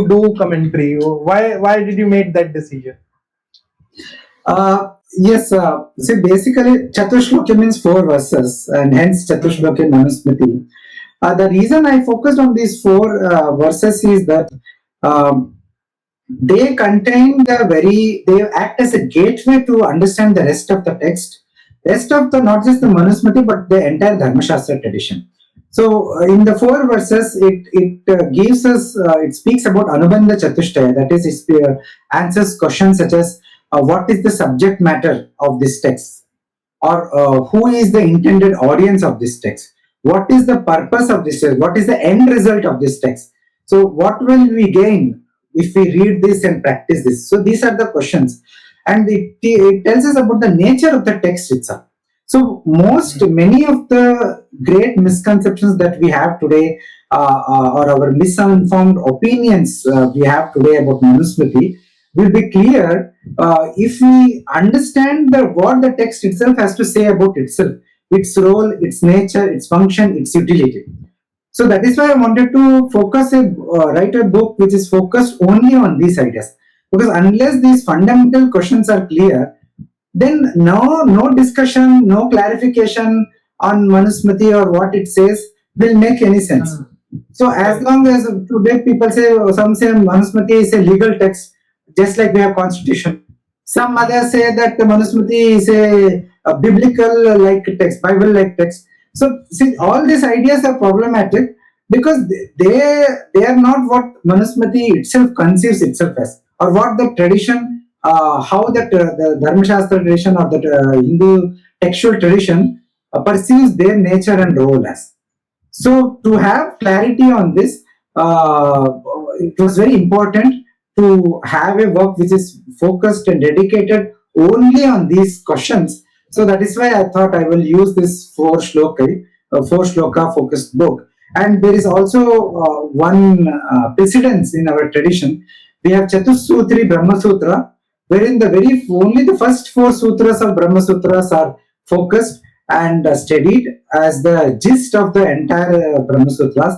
to do commentary? Why did you make that decision? Yes, see, basically, Chatuh Shloki means 4 verses, and hence Chatuh Shloki Manusmriti. The reason I focused on these 4 verses is that they contain they act as a gateway to understand the rest of the text, rest of the, not just the Manusmriti, but the entire Dharmashastra tradition. So, in the 4 verses, it gives us, it speaks about Anubandha Chatushtaya, that is, it answers questions such as what is the subject matter of this text, or who is the intended audience of this text, what is the purpose of this text, what is the end result of this text. So, what will we gain if we read this and practice this? So, these are the questions, and it tells us about the nature of the text itself. So, many of the great misconceptions that we have today, or our misinformed opinions we have today about Manusmriti, will be clear if we understand what the text itself has to say about itself, its role, its nature, its function, its utility. So that is why I wanted to write a book which is focused only on these ideas. Because unless these fundamental questions are clear, then no discussion, no clarification on Manusmriti or what it says will make any sense. So as long as today people say, some say Manusmriti is a legal text, just like we have constitution. Some others say that the Manusmriti is a biblical like text, Bible like text. So see, all these ideas are problematic because they are not what Manusmriti itself conceives itself as, or what the tradition, how that the Dharmashastra tradition or the Hindu textual tradition perceives their nature and role as. So to have clarity on this, it was very important to have a work which is focused and dedicated only on these questions. So that is why I thought I will use this 4 shloka focused book. And there is also one precedence in our tradition. We have Chatuh Sutri Brahma Sutra, wherein only the first 4 sutras of Brahma Sutras are focused and studied as the gist of the entire Brahma Sutras.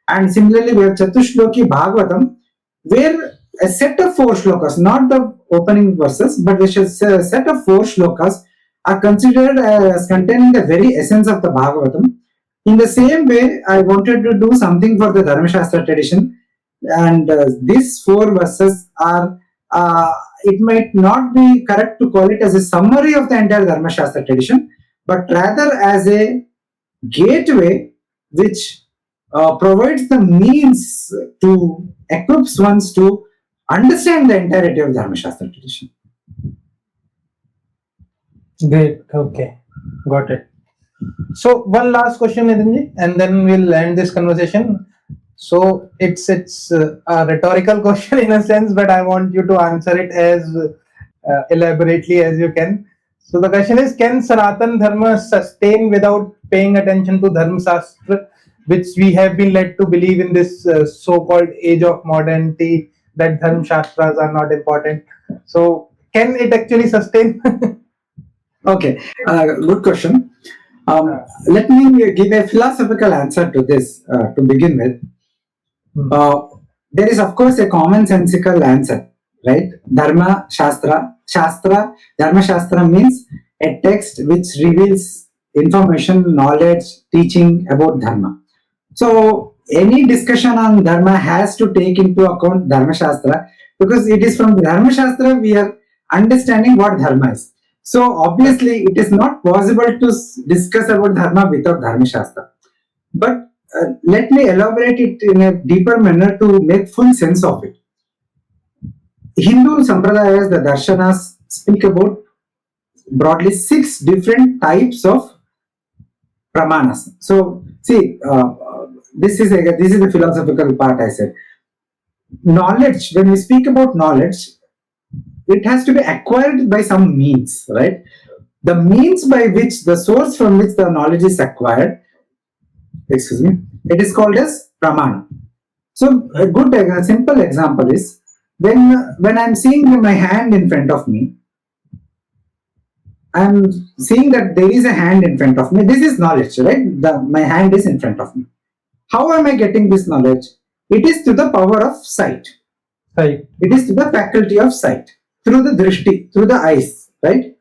And similarly, we have Chatuh Shloki Bhagavatam, where a set of 4 shlokas, not the opening verses, but a set of 4 shlokas are considered as containing the very essence of the Bhagavatam. In the same way, I wanted to do something for the Dharmashastra tradition, and these 4 verses are, it might not be correct to call it as a summary of the entire Dharmashastra tradition, but rather as a gateway which provides the means to equips ones to understand the entirety of Dharmashastra tradition. Great. Okay. Got it. So one last question, Nitin, and then we'll end this conversation. So it's a rhetorical question in a sense, but I want you to answer it as elaborately as you can. So the question is, can Sanatan Dharma sustain without paying attention to Dharmashastra, which we have been led to believe in this so-called age of modernity that Dharmashastras are not important? So can it actually sustain? Okay, good question. Let me give a philosophical answer to this to begin with. There is, of course, a commonsensical answer, right? Dharma Shastra. Dharma Shastra means a text which reveals information, knowledge, teaching about Dharma. So, any discussion on Dharma has to take into account Dharma Shastra, because it is from Dharma Shastra we are understanding what Dharma is. So, obviously, it is not possible to discuss about Dharma without Dharma Shastra. But let me elaborate it in a deeper manner to make full sense of it. Hindu Sampradayas, the Darshanas, speak about broadly 6 different types of pramanas. So, see, this is the philosophical part I said. Knowledge, when we speak about knowledge, it has to be acquired by some means, right? The means by which, the source from which the knowledge is acquired, it is called as pramana. So a simple example is, when I'm seeing my hand in front of me, I'm seeing that there is a hand in front of me. This is knowledge, right? My hand is in front of me. How am I getting this knowledge? It is through the power of sight. Right. It is the faculty of sight through the drishti, through the eyes, right?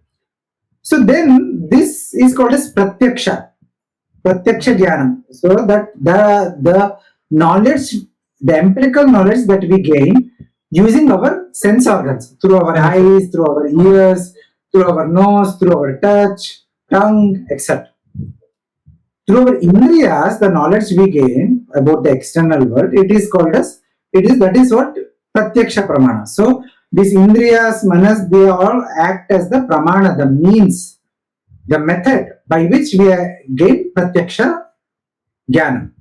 So then this is called as pratyaksha jnanam. So that the knowledge, the empirical knowledge that we gain using our sense organs, through our eyes, through our ears, through our nose, through our touch, tongue, etc. Through our indriyas, the knowledge we gain about the external world, it is called as, that is what pratyaksha pramana. So these indriyas, manas, they all act as the pramana, the means, the method by which we gain pratyaksha jnana.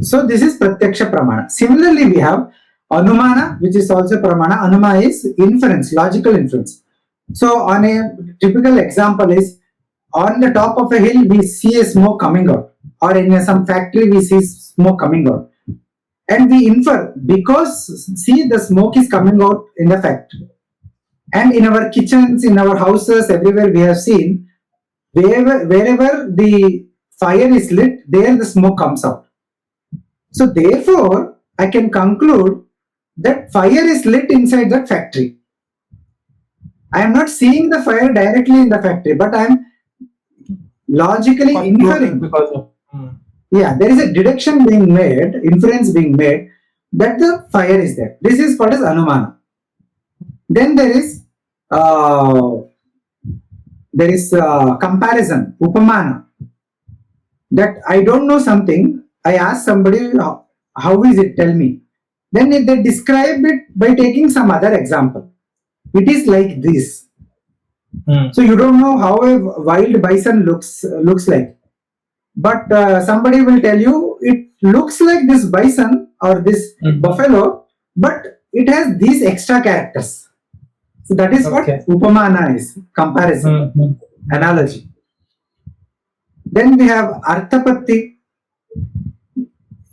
So this is pratyaksha pramana. Similarly, we have anumana, which is also pramana. Anuma is inference, logical inference. So on a typical example is, on the top of a hill we see a smoke coming out, or in some factory we see smoke coming out, and we infer because see the smoke is coming out in the factory. And in our kitchens, in our houses, everywhere we have seen, wherever the fire is lit, there the smoke comes out. So therefore, I can conclude that fire is lit inside that factory. I am not seeing the fire directly in the factory, but I am logically inferring. Yeah, there is a deduction being made, inference being made, that the fire is there. This is called as anumana. Then there is comparison, upamana. That I don't know something, I ask somebody, how is it, tell me. Then they describe it by taking some other example. It is like this. So you don't know how a wild bison looks like, but somebody will tell you it looks like this bison or this buffalo, but it has these extra characters. So that is what upamana is, comparison, analogy. Then we have arthapatti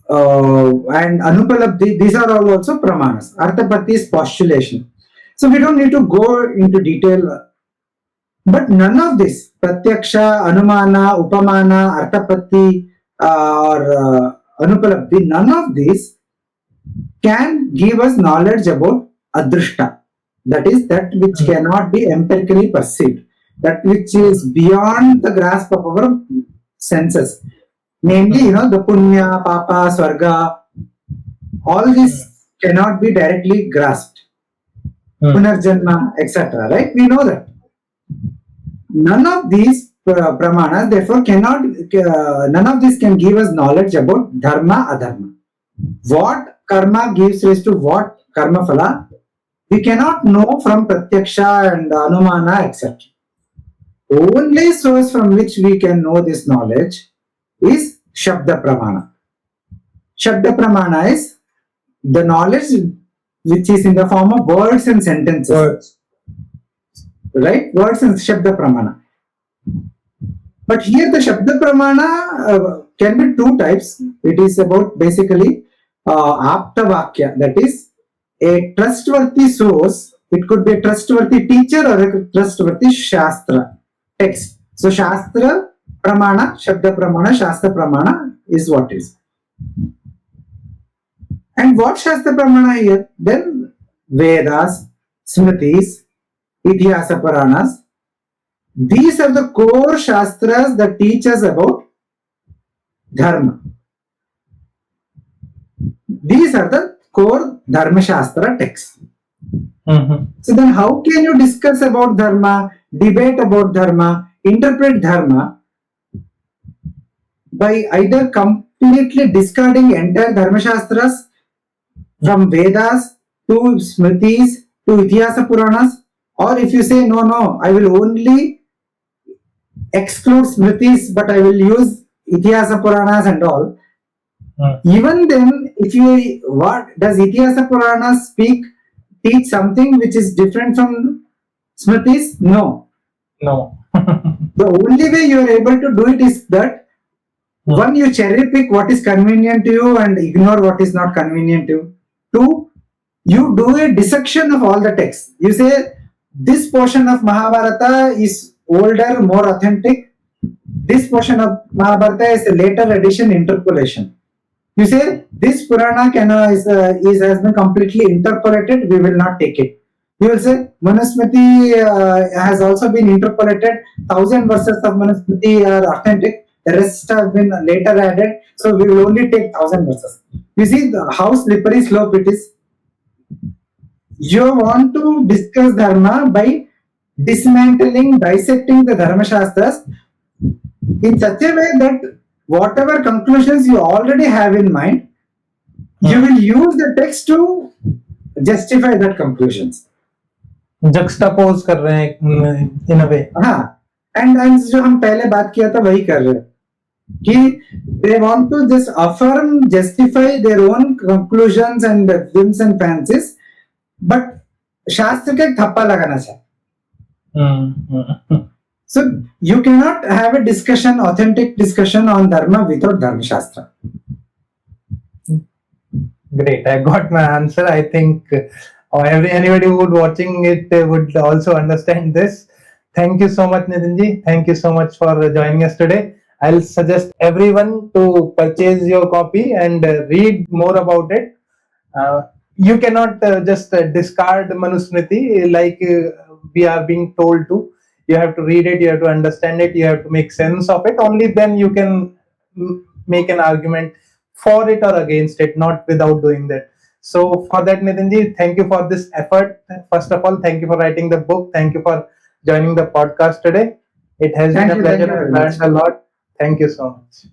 and anupalabdhi. These are all also pramanas. Arthapatti is postulation. So we don't need to go into detail. But none of this, pratyaksha, anumana, upamana, arthapatti, or anupalabdhi, none of these can give us knowledge about adrishta. That is that which cannot be empirically perceived, that which is beyond the grasp of our senses. Namely, the punya, papa, swarga, all this cannot be directly grasped. Punarjanma, etc. Right? We know that. None of these pramanas, therefore, none of this can give us knowledge about dharma, adharma. What karma gives rise to what karma phala, we cannot know from pratyaksha and anumana, etc. Only source from which we can know this knowledge is shabda pramana. Shabda pramana is the knowledge which is in the form of words and sentences. Right? Words and shabda pramana. But here the shabda pramana can be two types. It is about basically apta vakya, that is a trustworthy source. It could be a trustworthy teacher or a trustworthy shastra text. So shastra pramana, shabda pramana, shastra pramana is what is. And what shastra pramana here? Then Vedas, Smritis, Itihasa Puranas. These are the core shastras that teach us about dharma. These are the core Dharmashastra texts. So then how can you discuss about dharma, debate about dharma, interpret dharma by either completely discarding entire Dharmashastras from Vedas to Smritis to Itihasa Puranas, or if you say no, I will only exclude Smritis but I will use Itihasa Puranas and all. Even then, what does Itihasa Puranas teach something which is different from Smritis? No. The only way you are able to do it is that one, you cherry pick what is convenient to you and ignore what is not convenient to you. Two, you do a dissection of all the texts. You say this portion of Mahabharata is older, more authentic. This portion of Mahabharata is a later addition, interpolation. You say this Purana has been completely interpolated. We will not take it. You will say Manusmriti has also been interpolated. 1,000 verses of Manusmriti are authentic. The rest have been later added. So we will only take 1,000 verses. You see how slippery slope it is. You want to discuss Dharma by dismantling, dissecting the Dharmashastras in such a way that whatever conclusions you already have in mind, you will use the text to justify that conclusions. Juxtapose कर रहे हैं in a way. हाँ, and जो हम पहले बात किया था वही कर रहे हैं कि they want to just affirm, justify their own conclusions and whims and fancies, but शास्त्र का एक थप्पा लगाना चाहिए. So you cannot have a discussion, authentic discussion on Dharma without Dharmashastra. Great, I got my answer. I think anybody who would watching it would also understand this. Thank you so much, Nitinji. Thank you so much for joining us today. I'll suggest everyone to purchase your copy and read more about it. You cannot just discard Manusmriti like we are being told to. You have to read it, you have to understand it, you have to make sense of it. Only then you can make an argument for it or against it, not without doing that. So for that, Nitinji, thank you for this effort. First of all, thank you for writing the book. Thank you for joining the podcast today. It has been a pleasure. I've learned a lot. Thank you so much.